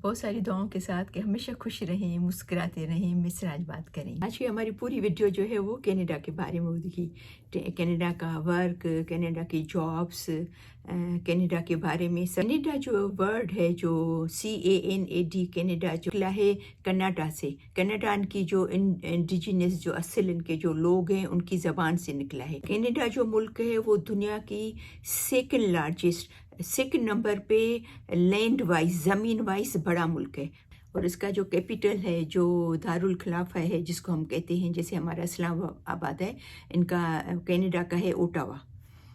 بہت ساری دعاؤں کے ساتھ کہ ہمیشہ خوش رہیں، مسکراتے رہیں، مسراج بات کریں۔ آج کی ہماری پوری ویڈیو جو ہے وہ کینیڈا کے بارے میں ہوگی۔ کینیڈا کا ورک، کینیڈا کی جابس، کینیڈا کے بارے میں۔ کینیڈا جو ورڈ ہے، جو CANAD، کینیڈا جو نکلا ہے کناڈا سے۔ کناڈا کی جو انڈیجنس، جو اصل ان کے جو لوگ ہیں، ان کی زبان سے نکلا ہے۔ کینیڈا جو ملک ہے وہ دنیا کی سیکنڈ لارجسٹ، سیکنڈ نمبر پہ لینڈ وائز، زمین وائز بڑا ملک ہے، اور اس کا جو کیپٹل ہے، جو دارالخلافہ ہے جس کو ہم کہتے ہیں، جیسے ہمارا اسلام آباد ہے، ان کا کینیڈا کا ہے اوٹاوا۔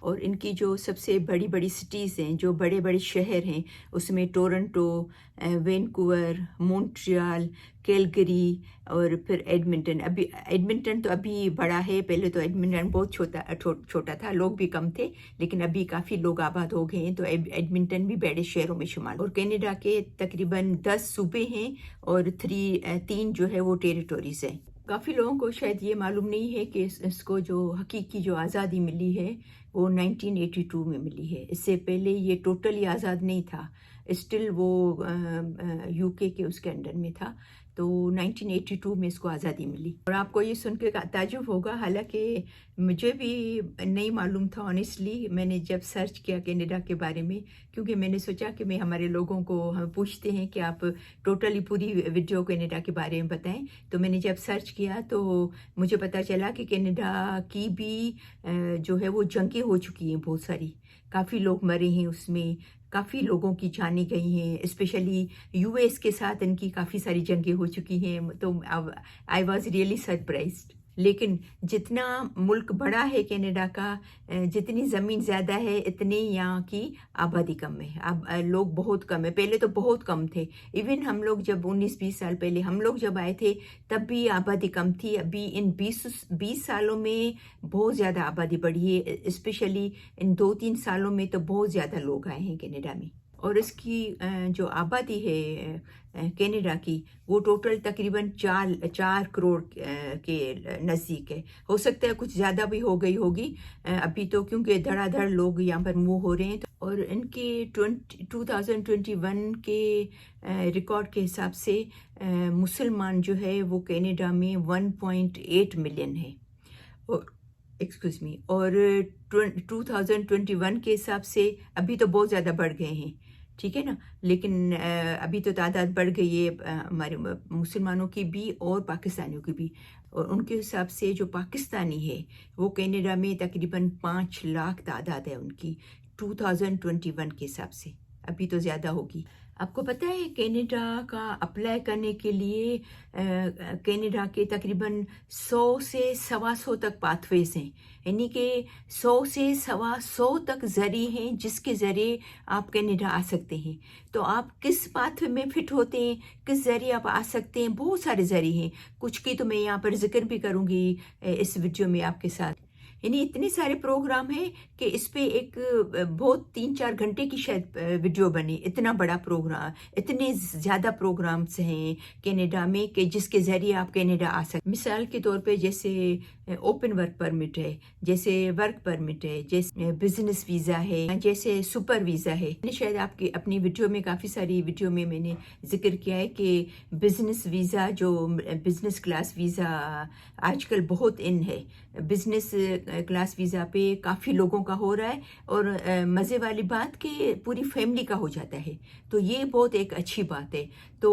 اور ان کی جو سب سے بڑی بڑی سٹیز ہیں، جو بڑے بڑے شہر ہیں، اس میں ٹورنٹو، وینکوور، مونٹریال، کیلگری اور پھر ایڈمنٹن۔ ایڈمنٹن تو ابھی بڑا ہے، پہلے تو ایڈمنٹن بہت چھوٹا تھا، لوگ بھی کم تھے، لیکن ابھی کافی لوگ آباد ہو گئے ہیں، تو ایڈمنٹن بھی بڑے شہروں میں شمار۔ اور کینیڈا کے تقریباً 10 صوبے ہیں اور 3 جو ہے وہ ٹیریٹوریز ہیں۔ کافی لوگوں کو شاید یہ معلوم نہیں ہے کہ اس کو جو حقیقی جو آزادی ملی ہے وہ 1982 میں ملی ہے۔ اس سے پہلے یہ ٹوٹلی آزاد نہیں تھا، اسٹل وہ UK کے اس کے انڈر میں تھا، تو 1982 میں اس کو آزادی ملی۔ اور آپ کو یہ سن کے تعجب ہوگا، حالانکہ مجھے بھی نہیں معلوم تھا آنیسٹلی۔ میں نے جب سرچ کیا کینیڈا کے بارے میں، کیونکہ میں نے سوچا کہ میں ہمارے لوگوں کو ہم پوچھتے ہیں کہ آپ ٹوٹلی پوری ویڈیو کینیڈا کے بارے میں بتائیں، تو میں نے جب سرچ کیا تو مجھے پتہ چلا کہ کینیڈا کی بھی جو ہے وہ جنگیں ہو چکی ہیں بہت ساری، کافی لوگ مرے ہیں اس میں، کافی لوگوں کی جانیں گئی ہیں، اسپیشلی US کے ساتھ ان کی کافی ساری جنگیں ہو چکی ہیں، تو آئی واز ریئلی سرپرائزڈ۔ لیکن جتنا ملک بڑا ہے کینیڈا کا، جتنی زمین زیادہ ہے، اتنی یہاں کی آبادی کم ہے، اب لوگ بہت کم ہے۔ پہلے تو بہت کم تھے، ایون ہم لوگ جب 19-20 سال پہلے ہم لوگ جب آئے تھے تب بھی آبادی کم تھی۔ ابھی ان 20 سالوں میں بہت زیادہ آبادی بڑھی ہے، اسپیشلی ان 2-3 سالوں میں تو بہت زیادہ لوگ آئے ہیں کینیڈا میں۔ اور اس کی جو آبادی ہے کینیڈا کی، وہ ٹوٹل تقریباً 4 کروڑ کے نزدیک ہے۔ ہو سکتا ہے کچھ زیادہ بھی ہو گئی ہوگی ابھی تو، کیونکہ دھڑا دھڑ لوگ یہاں پر موو ہو رہے ہیں۔ اور ان کے 2021 کے ریکارڈ کے حساب سے مسلمان جو ہے وہ کینیڈا میں 1.8 ملین ہے، اور 2021 کے حساب سے ابھی تو بہت زیادہ بڑھ گئے ہیں، ٹھیک ہے نا، لیکن ابھی تو تعداد بڑھ گئی ہے ہمارے مسلمانوں کی بھی اور پاکستانیوں کی بھی۔ اور ان کے حساب سے جو پاکستانی ہے وہ کینیڈا میں تقریباً 5 لاکھ تعداد ہے ان کی 2021 کے حساب سے، ابھی تو زیادہ ہوگی۔ آپ کو پتہ ہے کینیڈا کا اپلائی کرنے کے لیے کینیڈا کے تقریباً 100 سے 125 تک پاتھ ویز ہیں، یعنی کہ 100 سے 125 تک ذریعے ہیں جس کے ذریعے آپ کینیڈا آ سکتے ہیں۔ تو آپ کس پاتھ وے میں فٹ ہوتے ہیں، کس ذریعے آپ آ سکتے ہیں، بہت سارے ذریعے ہیں، کچھ کی تو میں یہاں پر ذکر بھی کروں گی اس ویڈیو میں آپ کے ساتھ۔ یعنی اتنے سارے پروگرام ہیں کہ اس پہ ایک بہت 3-4 گھنٹے کی شاید ویڈیو بنی، اتنا بڑا پروگرام، اتنے زیادہ پروگرامز ہیں کینیڈا میں کہ جس کے ذریعے آپ کینیڈا آ سکتے۔ مثال کے طور پہ جیسے اوپن ورک پرمٹ ہے، جیسے ورک پرمٹ ہے، جیسے بزنس ویزا ہے، جیسے سپر ویزا ہے۔ میں نے شاید آپ کی اپنی ویڈیو میں، کافی ساری ویڈیو میں میں نے ذکر کیا ہے کہ بزنس ویزا، جو بزنس کلاس ویزا آج کل بہت ان ہے، بزنس کلاس ویزا پہ کافی لوگوں کا ہو رہا ہے، اور مزے والی بات کہ پوری فیملی کا ہو جاتا ہے، تو یہ بہت ایک اچھی بات ہے۔ تو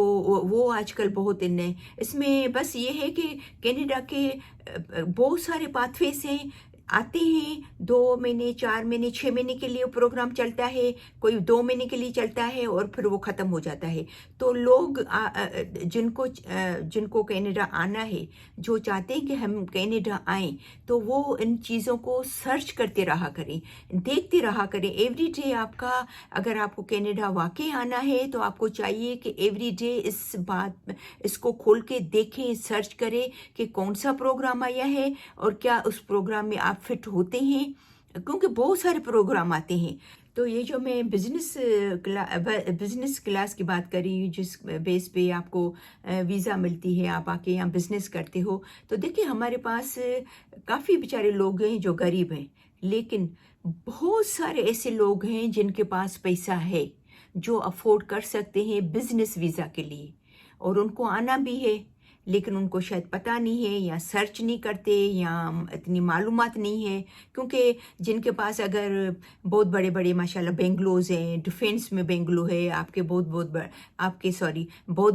وہ آج کل بہت ان ہے۔ اس میں بس یہ ہے کہ کینیڈا کے بہت سارے پاتھ ویز ہیں، آتے ہیں 2 مہینے، 4 مہینے، 6 مہینے کے لیے پروگرام چلتا ہے، کوئی 2 مہینے کے لیے چلتا ہے اور پھر وہ ختم ہو جاتا ہے۔ تو لوگ جن کو کینیڈا آنا ہے، جو چاہتے ہیں کہ ہم کینیڈا آئیں، تو وہ ان چیزوں کو سرچ کرتے رہا کریں، دیکھتے رہا کریں ایوری ڈے۔ آپ کا اگر آپ کو کینیڈا واقعی آنا ہے تو آپ کو چاہیے کہ ایوری ڈے اس کو کھول کے دیکھیں، سرچ کریں کہ کون سا پروگرام آیا ہے اور کیا اس پروگرام میں آپ فٹ ہوتے ہیں، کیونکہ بہت سارے پروگرام آتے ہیں۔ تو یہ جو میں بزنس کلاس کی بات کر رہی ہوں، جس بیس پہ آپ کو ویزا ملتی ہے، آپ آ کے یہاں بزنس کرتے ہو، تو دیکھیں ہمارے پاس کافی بیچارے لوگ ہیں جو غریب ہیں، لیکن بہت سارے ایسے لوگ ہیں جن کے پاس پیسہ ہے، जो अफोर्ड कर सकते हैं बिजनेस वीज़ा के लिए, और उनको आना भी है लेकिन उनको शायद पता नहीं है या सर्च नहीं करते या इतनी मालूमात नहीं है, क्योंकि जिनके पास अगर बहुत बड़े बड़े माशाल्लाह बेंगलोज हैं, डिफेंस में बेंगलो है, आपके बहुत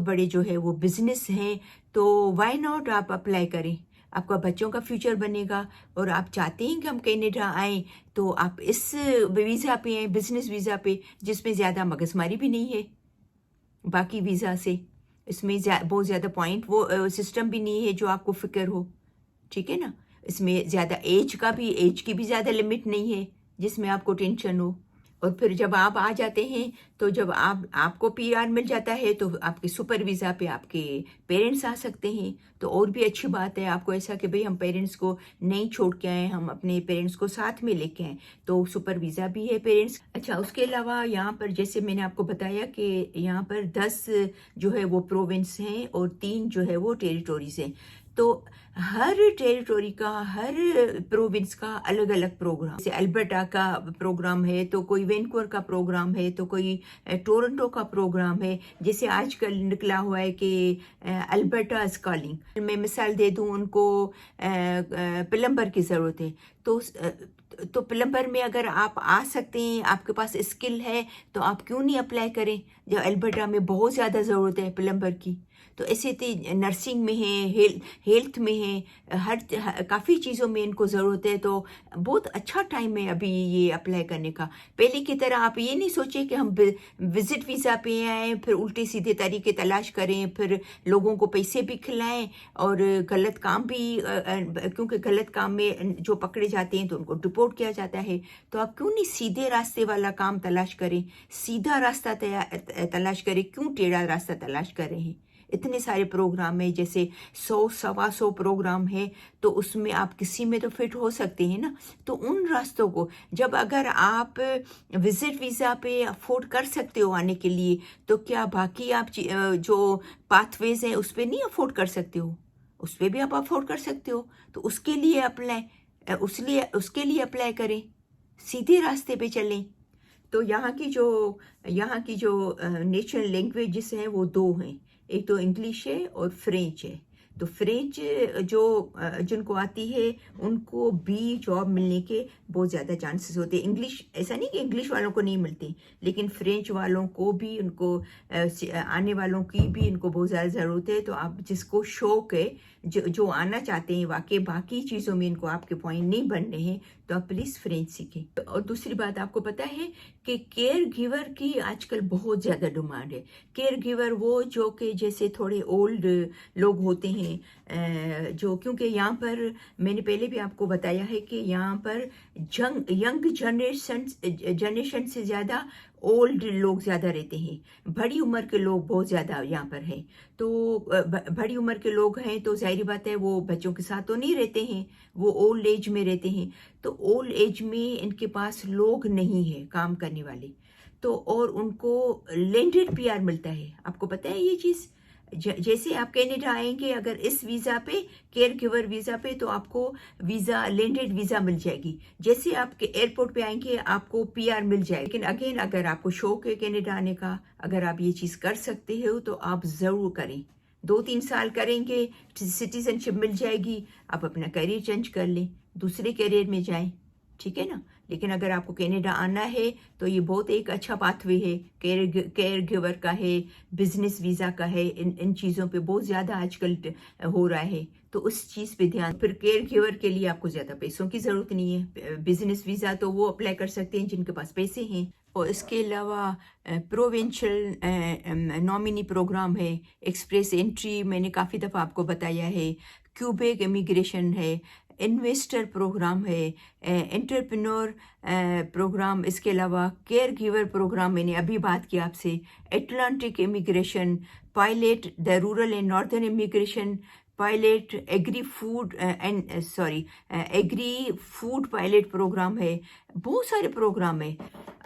बड़े जो है वो बिजनेस हैं, तो व्हाई नॉट आप अप्लाई करें, आपका बच्चों का फ्यूचर बनेगा। और आप चाहते हैं कि हम कनाडा आएँ तो आप इस वीज़ा पे आएँ, बिजनेस वीज़ा पे, जिसमें ज़्यादा मगजमारी भी नहीं है बाकी वीज़ा से, इसमें बहुत ज़्यादा पॉइंट वो सिस्टम भी नहीं है जो आपको फ़िक्र हो, ठीक है ना। इसमें ज़्यादा एज की भी ज़्यादा लिमिट नहीं है जिसमें आपको टेंशन हो। और फिर जब आप आ जाते हैं तो जब आपको पीआर मिल जाता है तो आपके सुपर वीज़ा पे आपके पेरेंट्स आ सकते हैं, तो और भी अच्छी बात है। आपको ऐसा कि भाई हम पेरेंट्स को नहीं छोड़ के आए, हम अपने पेरेंट्स को साथ में लेके आए, तो सुपर वीज़ा भी है पेरेंट्स। अच्छा, उसके अलावा यहाँ पर जैसे मैंने आपको बताया कि यहाँ पर 10 जो है वो प्रोविंस हैं और 3 जो है वो टेरिटोरीज हैं, तो हर टेरिटोरी का, हर प्रोविंस का अलग अलग प्रोग्राम, जैसे अल्बर्टा का प्रोग्राम है, तो कोई वैनकूवर का प्रोग्राम है, तो कोई टोरंटो का प्रोग्राम है। जैसे आजकल निकला हुआ है कि अल्बर्टा इज कॉलिंग, मैं मिसाल दे दूं, उनको प्लम्बर की ज़रूरत है, तो प्लम्बर में अगर आप आ सकते हैं, आपके पास स्किल है, तो आप क्यों नहीं अप्लाई करें, जब अल्बर्टा में बहुत ज़्यादा ज़रूरत है प्लम्बर की। तो ऐसे नर्सिंग में है, हेल्थ में है, काफ़ी चीज़ों में इनको ज़रूरत है, तो बहुत अच्छा टाइम है अभी ये अप्लाई करने का। पहले की तरह आप ये नहीं सोचिए कि हम विज़िट वीज़ा पे आए, फिर उल्टे सीधे तरीके तलाश करें, फिर लोगों को पैसे भी खिलाएं और गलत काम भी, क्योंकि गलत काम में जो पकड़े जाते हैं तो उनको डिपोर्ट किया जाता है। तो आप क्यों नहीं सीधे रास्ते वाला काम तलाश करें, सीधा रास्ता तलाश करें, क्यों टेढ़ा रास्ता तलाश कर रहे हैं। इतने सारे प्रोग्राम है, जैसे 100-125 प्रोग्राम है, तो उसमें आप किसी में तो फिट हो सकते हैं ना। तो उन रास्तों को जब अगर आप विजिट वीज़ा पे अफोर्ड कर सकते हो आने के लिए, तो क्या बाकी आप जो पाथवेज हैं उस पर नहीं अफोर्ड कर सकते हो, उस पर भी आप अफोर्ड कर सकते हो। तो उसके लिए अप्लाई करें, सीधे रास्ते पे चलें। तो यहाँ की जो नेशनल लैंग्वेजेस हैं वो 2 हैं, एक तो इंग्लिश है और फ्रेंच है। तो फ्रेंच जिनको आती है उनको भी जॉब मिलने के बहुत ज़्यादा चांसेस होते हैं। इंग्लिश, ऐसा नहीं कि इंग्लिश वालों को नहीं मिलती, लेकिन फ्रेंच वालों को भी, उनको आने वालों की भी इनको बहुत ज़्यादा ज़रूरत है। तो आप जिसको शौक है, जो आना चाहते हैं, वाकई बाकी चीज़ों में इनको आपके पॉइंट नहीं बनने हैं, तो आप प्लीज़ फ्रेंच सीखें। और दूसरी बात, आपको पता है कि केयर गिवर की आजकल बहुत ज़्यादा डिमांड है। केयर गिवर वो जो कि जैसे थोड़े ओल्ड लोग होते हैं, क्योंकि यहाँ पर मैंने पहले भी आपको बताया है कि यहाँ पर यंग जनरेशन से ज़्यादा ओल्ड लोग ज़्यादा रहते हैं, बड़ी उम्र के लोग बहुत ज़्यादा यहाँ पर हैं। तो बड़ी उम्र के लोग हैं तो जाहिर बात है वो बच्चों के साथ तो नहीं रहते हैं, वो ओल्ड एज में रहते हैं। तो ओल्ड एज में इनके पास लोग नहीं है काम करने वाले, तो और उनको लैंडेड पीआर मिलता है। आपको पता है ये चीज़, जैसे आप कनाडा आएंगे अगर इस वीज़ा पे, केयर गिवर वीज़ा पे, तो आपको वीज़ा, लैंडेड वीज़ा मिल जाएगी। जैसे आप एयरपोर्ट पे आएंगे आपको पीआर मिल जाएगी। लेकिन अगेन, अगर आपको शौक है कनाडा आने का, अगर आप ये चीज़ कर सकते हो तो आप ज़रूर करें। 2-3 साल करेंगे, सिटीजनशिप मिल जाएगी, आप अपना करियर चेंज कर लें, दूसरे करियर में जाएं, ठीक है ना। लेकिन अगर आपको कनाडा आना है तो ये बहुत एक अच्छा पाथवे है, केयर गिवर का है, बिजनेस वीज़ा का है, इन चीज़ों पे बहुत ज़्यादा आजकल हो रहा है, तो उस चीज़ पे ध्यान। फिर केयर गिवर के लिए आपको ज़्यादा पैसों की ज़रूरत नहीं है। बिजनेस वीज़ा तो वो अप्लाई कर सकते हैं जिनके पास पैसे हैं। और इसके अलावा प्रोविंशियल नॉमिनी प्रोग्राम है, एक्सप्रेस एंट्री मैंने काफ़ी दफ़ा आपको बताया है, क्यूबेक इमिग्रेशन है, इन्वेस्टर प्रोग्राम है, एंटरप्रेन्योर प्रोग्राम, इसके अलावा केयर गिवर प्रोग्राम मैंने अभी बात की आपसे, Atlantic immigration, pilot the rural and northern immigration, pilot agri food pilot programme है। बहुत सारे प्रोग्राम है।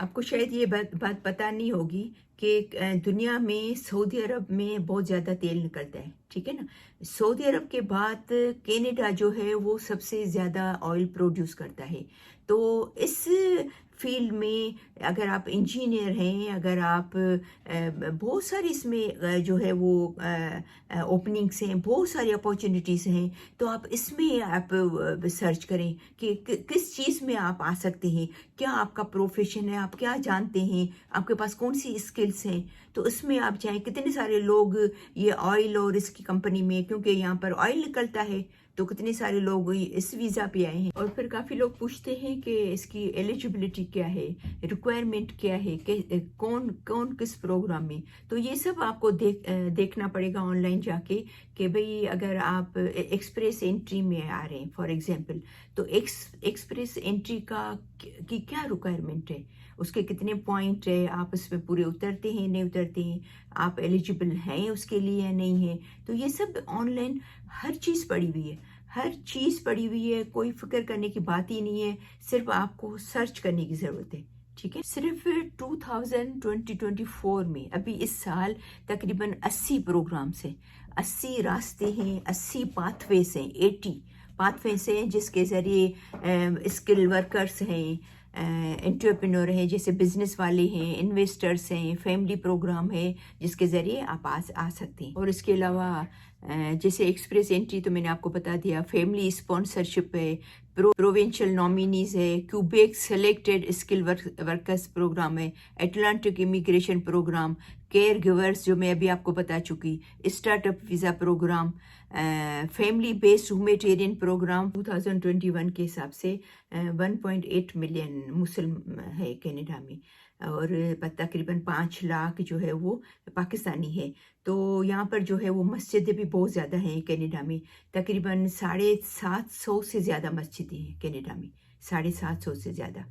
आपको शायद ये बात पता नहीं होगी कि दुनिया में सऊदी अरब में बहुत ज़्यादा तेल निकलता है, ठीक है ना। सऊदी अरब के बाद कनाडा जो है वो सबसे ज़्यादा ऑयल प्रोड्यूस करता है। तो इस फील्ड में, अगर आप इंजीनियर हैं, अगर आप बहुत सारी इसमें जो है वो ओपनिंग्स हैं, बहुत सारी अपॉर्चुनिटीज़ हैं, तो आप इसमें आप सर्च करें कि किस चीज़ में आप आ सकते हैं, क्या आपका प्रोफेशन है, आप क्या जानते हैं, आपके पास कौन सी स्किल्स हैं, तो उसमें आप जाएं। कितने सारे लोग ये ऑयल और इसकी कंपनी में, क्योंकि यहाँ पर ऑयल निकलता है, तो कितने सारे लोग इस वीज़ा पे आए हैं। और फिर काफ़ी लोग पूछते हैं कि इसकी एलिजिबिलिटी क्या है, रिक्वायरमेंट क्या है, कि कौन कौन किस प्रोग्राम में। तो ये सब आपको देखना पड़ेगा ऑनलाइन जाके कि भाई अगर आप एक्सप्रेस एंट्री में आ रहे हैं फॉर एग्जांपल, तो एक्सप्रेस एंट्री की क्या रिक्वायरमेंट है, उसके कितने पॉइंट है, आप उसमें पूरे उतरते हैं नहीं उतरते हैं, आप एलिजिबल हैं उसके लिए या नहीं है। तो ये सब ऑनलाइन हर चीज़ पड़ी हुई है, हर चीज़ पड़ी हुई है, कोई फिक्र करने की बात ही नहीं है, सिर्फ आपको सर्च करने की ज़रूरत है। ठीक है, सिर्फ 2024 में अभी इस साल तकरीबन 80 प्रोग्राम्स हैं, 80 रास्ते हैं, 80 पाथवेज हैं, 80 पाथवेज हैं जिसके ज़रिए स्किल वर्कर्स हैं, एंटरप्रेन्योर हैं, जैसे बिजनेस वाले हैं, इन्वेस्टर्स हैं, फैमिली प्रोग्राम है जिसके ज़रिए आप आ सकते हैं। और इसके अलावा जैसे एक्सप्रेस एंट्री तो मैंने आपको बता दिया, फैमिली स्पॉन्सरशिप है, प्रोविंशियल नॉमिनीज है, Quebec selected skill workers programme है, Atlantic immigration programme, caregivers जो मैं अभी आपको बता चुकी, startup visa programme, family based humanitarian programme. 2021 के हिसाब से 1.8 मिलियन मुस्लिम है कनाडा में, और तकरीबन 5 लाख जो है वो पाकिस्तानी है। तो यहाँ पर जो है वो मस्जिदें भी बहुत ज़्यादा हैं कनाडा में, तकरीबन 750 से ज़्यादा मस्जिदें हैं कनाडा में, 750 से ज़्यादा।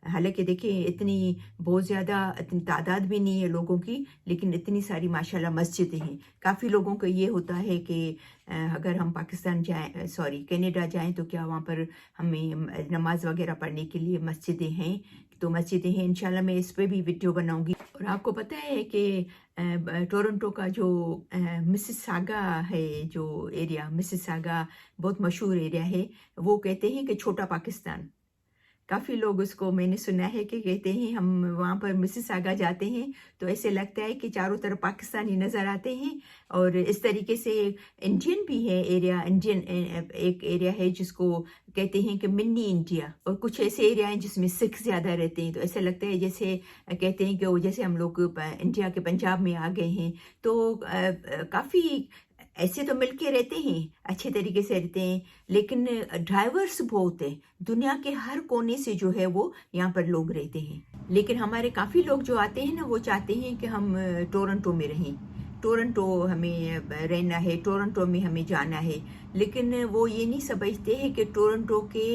हालांकि देखिए इतनी बहुत ज़्यादा इतनी तादाद भी नहीं है लोगों की, लेकिन इतनी सारी माशाल्लाह मस्जिदें हैं। काफ़ी लोगों को ये होता है कि अगर हम पाकिस्तान जाएं, कनाडा जाएं, तो क्या वहाँ पर हमें नमाज वगैरह पढ़ने के लिए मस्जिदें हैं, तो मस्जिदें हैं। इंशाल्लाह मैं इस पर भी वीडियो बनाऊंगी। और आपको पता है कि टोरंटो का जो मिसिसागा है, जो एरिया मिसिसागा बहुत मशहूर एरिया है, वो कहते हैं कि छोटा पाकिस्तान। काफ़ी लोग उसको मैंने सुना है कि कहते हैं हम वहाँ पर मिसिसागा जाते हैं तो ऐसे लगता है कि चारों तरफ पाकिस्तानी नज़र आते हैं। और इस तरीके से इंडियन भी है एरिया, इंडियन एक एरिया है जिसको कहते हैं कि मिनी इंडिया। और कुछ ऐसे एरिया हैं जिसमें सिख ज़्यादा रहते हैं, तो ऐसा लगता है जैसे कहते हैं कि वो जैसे हम लोग इंडिया के पंजाब में आ गए हैं। तो काफ़ी ऐसे तो मिलके रहते हैं, अच्छे तरीके से रहते हैं, लेकिन ड्राइवर्स बहुत है, दुनिया के हर कोने से जो है वो यहाँ पर लोग रहते हैं। लेकिन हमारे काफ़ी लोग जो आते हैं ना, वो चाहते हैं कि हम टोरंटो में रहें, टोरंटो हमें रहना है, टोरंटो में हमें जाना है, लेकिन वो ये नहीं समझते हैं कि टोरंटो के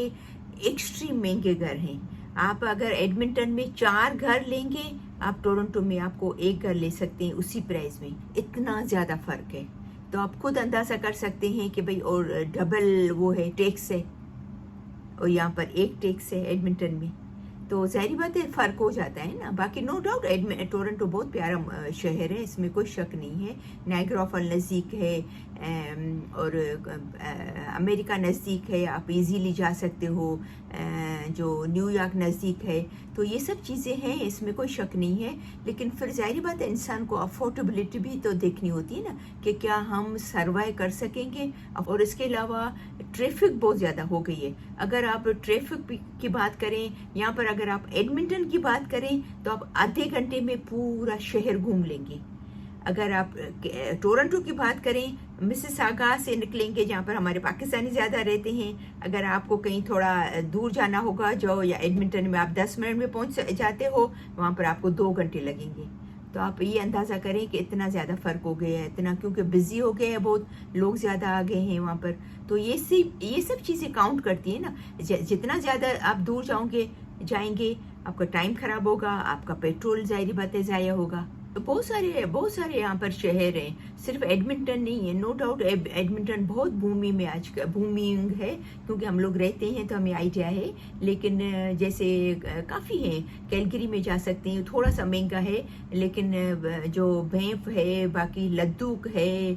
एक्सट्रीम महंगे घर हैं। आप अगर एडमिंटन में 4 घर लेंगे, आप टोरंटो में आपको 1 घर ले सकते हैं उसी प्राइस में, इतना ज़्यादा फ़र्क है। तो आप खुद अंदाज़ा कर सकते हैं कि भाई, और डबल वो है टैक्स है, और यहाँ पर 1 टैक्स है एडमिंटन में, तो ज़ाहिर बात है फ़र्क हो जाता है ना। बाकी नो डाउट टोरंटो बहुत प्यारा शहर है, इसमें कोई शक नहीं है। नायग्रा फॉल नज़दीक है, और अमेरिका नज़दीक है, आप इजीली जा सकते हो, जो न्यूयॉर्क नज़दीक है। तो ये सब चीज़ें हैं, इसमें कोई शक नहीं है। लेकिन फिर ज़ाहिर बात है इंसान को अफोर्डेबिलिटी भी तो देखनी होती है ना, कि क्या हम सर्वाइव कर सकेंगे। और इसके अलावा ट्रैफिक बहुत ज़्यादा हो गई है। अगर आप ट्रैफिक की बात करें, यहाँ पर अगर आप एडमिंटन की बात करें, तो आप आधे घंटे में पूरा शहर घूम लेंगे। अगर आप टोरंटो की बात करें, मिसिसागा से निकलेंगे जहाँ पर हमारे पाकिस्तानी ज़्यादा रहते हैं, अगर आपको कहीं थोड़ा दूर जाना होगा जो, या एडमिंटन में आप 10 मिनट में पहुँच जाते हो, वहाँ पर आपको 2 घंटे लगेंगे। तो आप ये अंदाज़ा करें कि इतना ज़्यादा फ़र्क हो गया है, इतना क्योंकि बिज़ी हो गए हैं, बहुत लोग ज़्यादा आ गए हैं वहाँ पर। तो ये सब चीज़ें काउंट करती है ना। जितना ज़्यादा आप दूर जाएंगे आपका टाइम ख़राब होगा, आपका पेट्रोल ज़ाहिर बात है ज़ाया होगा। तो बहुत सारे यहाँ पर शहर हैं, सिर्फ एडमिंटन नहीं है, नो डाउट एडमिंटन बहुत बूमिंग है, क्योंकि हम लोग रहते हैं तो हमें आइडिया है। लेकिन जैसे काफ़ी हैं, कैलगरी में जा सकते हैं, थोड़ा सा महंगा है, लेकिन जो बैंफ है, बाकी लद्दूक है,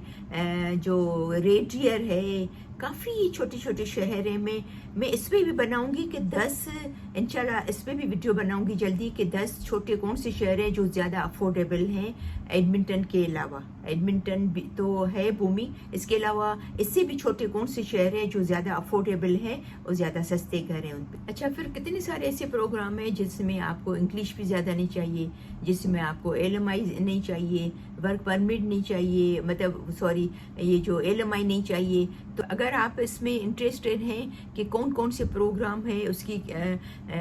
जो रेडियर है, काफ़ी छोटे छोटे शहर हैं। मैं इस पर भी बनाऊंगी कि 10 इंशाल्लाह इस पर भी वीडियो बनाऊंगी जल्दी कि 10 छोटे कौन से शहर हैं जो ज़्यादा अफोर्डेबल हैं एडमिंटन के अलावा। एडमिंटन भी तो है भूमि, इसके अलावा इससे भी छोटे कौन से शहर हैं जो ज़्यादा अफोर्डेबल हैं और ज़्यादा सस्ते घर हैं उन पर। अच्छा, फिर कितने सारे ऐसे प्रोग्राम हैं जिसमें आपको इंग्लिश भी ज़्यादा नहीं चाहिए, जिसमें आपको LMI नहीं चाहिए, वर्क परमिट नहीं चाहिए, मतलब सॉरी ये जो LMI नहीं चाहिए। तो अगर आप इसमें इंटरेस्टेड हैं कि कौन कौन से प्रोग्राम है उसकी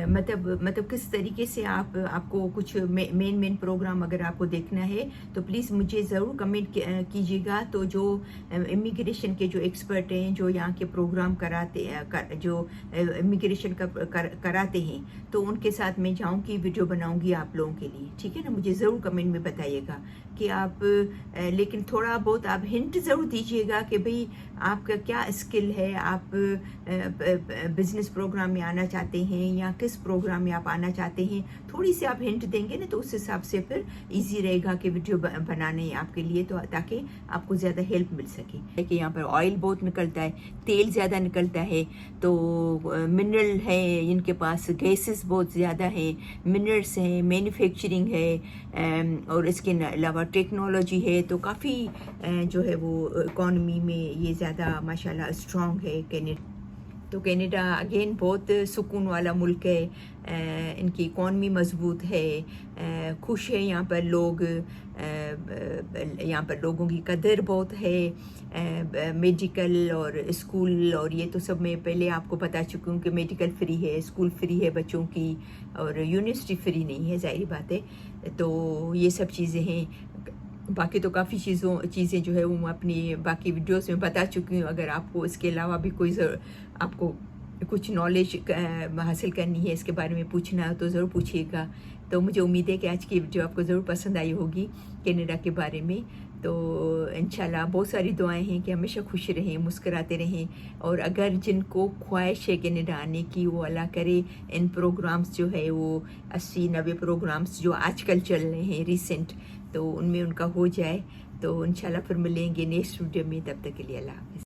मतलब किस तरीके से आपको कुछ मेन प्रोग्राम अगर आपको देखना है तो प्लीज़ मुझे ज़रूर कमेंट कीजिएगा। तो जो इमिग्रेशन के जो एक्सपर्ट हैं, जो यहाँ के प्रोग्राम कराते जो इमिग्रेशन का कराते हैं, तो उनके साथ मैं जाऊँगी, वीडियो बनाऊँगी आप लोगों के लिए, ठीक है ना। मुझे ज़रूर कमेंट में बताइएगा कि आप लेकिन थोड़ा बहुत आप हिंट ज़रूर दीजिएगा कि भाई आपका क्या स्किल है, आप बिजनेस प्रोग्राम में आना चाहते हैं या किस प्रोग्राम में आप आना चाहते हैं। थोड़ी सी आप हिंट देंगे ना तो उस हिसाब से फिर इजी रहेगा कि वीडियो बनाने आपके लिए, तो ताकि आपको ज़्यादा हेल्प मिल सके। कि यहाँ पर ऑयल बहुत निकलता है, तेल ज़्यादा निकलता है, तो मिनरल है इनके पास, गैसेस बहुत ज़्यादा हैं, मिनरल्स हैं, मैन्युफैक्चरिंग है, और इसके अलावा टेक्नोलॉजी है। तो काफ़ी जो है वो इकॉनमी में ये ज़्यादा माशाल्लाह स्ट्रॉन्ग है कनाडा। तो कनाडा अगेन बहुत सुकून वाला मुल्क है, इनकी इकॉनमी मजबूत है, खुश है यहाँ पर लोग, यहाँ पर लोगों की कदर बहुत है। मेडिकल और स्कूल और ये तो सब मैं पहले आपको बता चुकी हूँ कि मेडिकल फ्री है, स्कूल फ्री है बच्चों की, और यूनिवर्सिटी फ्री नहीं है, ज़ाहिर बात है। तो ये सब चीज़ें हैं। बाकी तो काफ़ी चीज़ें जो है वो मैं अपनी बाकी वीडियोस में बता चुकी हूँ। अगर आपको इसके अलावा भी कोई आपको कुछ नॉलेज हासिल करनी है, इसके बारे में पूछना है तो ज़रूर पूछिएगा। तो मुझे उम्मीद है कि आज की वीडियो आपको ज़रूर पसंद आई होगी कनाडा के बारे में। तो इंशाल्लाह बहुत सारी दुआएं हैं कि हमेशा खुश रहें, मुस्कुराते रहें, और अगर जिनको ख्वाहिश है कनाडा आने की वो अल्लाह करे इन प्रोग्राम्स जो है वो 80-90 प्रोग्राम्स जो आजकल चल रहे हैं रिसेंट, तो उनमें उनका हो जाए। तो इंशाल्लाह फिर मिलेंगे नेक्स्ट वीडियो में, तब तक के लिए अल्लाह हाफ़िज़।